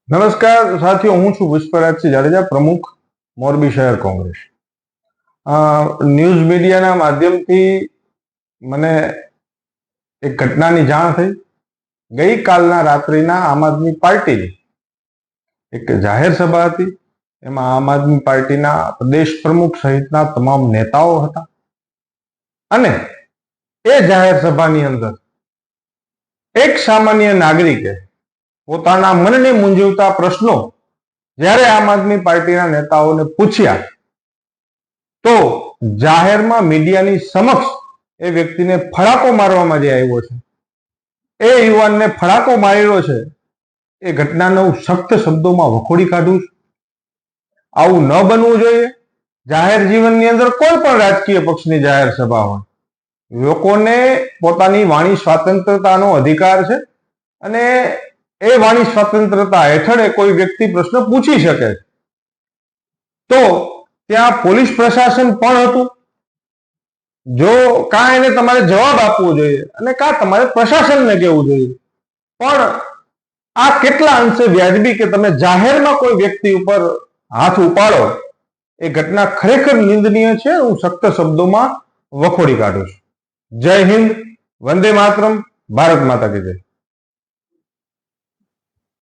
નમસ્કાર સાથીઓ, હું છું પુષ્પરાજસિંહ જાડેજા, પ્રમુખ મોરબી શહેર કોંગ્રેસ. ન્યૂઝ મીડિયાના માધ્યમથી મને એક ઘટનાની જાણ થઈ. ગઈકાલના રાત્રિના આમ આદમી પાર્ટીની એક જાહેર સભા હતી. એમાં આમ આદમી પાર્ટીના પ્રદેશ પ્રમુખ સહિતના તમામ નેતાઓ હતા અને એ જાહેર સભાની અંદર એક સામાન્ય નાગરિકે પોતાના મનને મૂંઝવતા પ્રશ્નો જ્યારે આમ આદમી પાર્ટીના નેતાઓને પૂછ્યા તો જાહેરમાં મીડિયાની સમક્ષ એ વ્યક્તિને ફડાકો મારવામાં જે આવ્યો છે, એ યુવાનને ફડાકો માર્યો છે, એ ઘટનાને હું સખ્ત શબ્દોમાં વખોડી કાઢું છું. આવું ન બનવું જોઈએ. જાહેર જીવનની અંદર કોઈ પણ રાજકીય પક્ષની જાહેર સભા હોય, લોકોને પોતાની વાણી સ્વતંત્રતાનો અધિકાર છે અને એ વાણી સ્વતંત્રતા હેઠળ કોઈ વ્યક્તિ પ્રશ્ન પૂછી શકે છે. તો ત્યાં પોલીસ પ્રશાસન પણ હતું. જો કાં એને તમારે જવાબ આપવો જોઈએ અને કાં તમારે પ્રશાસનને કહેવું જોઈએ. પણ આ કેટલા અંશે વ્યાજબી કે તમે જાહેરમાં કોઈ વ્યક્તિ ઉપર હાથ ઉપાડો, એ ઘટના ખરેખર નિંદનીય છે. હું સખ્ત શબ્દોમાં વખોડી કાઢું છું. જય હિન્દ, વંદે માતરમ, ભારત માતા કી જય.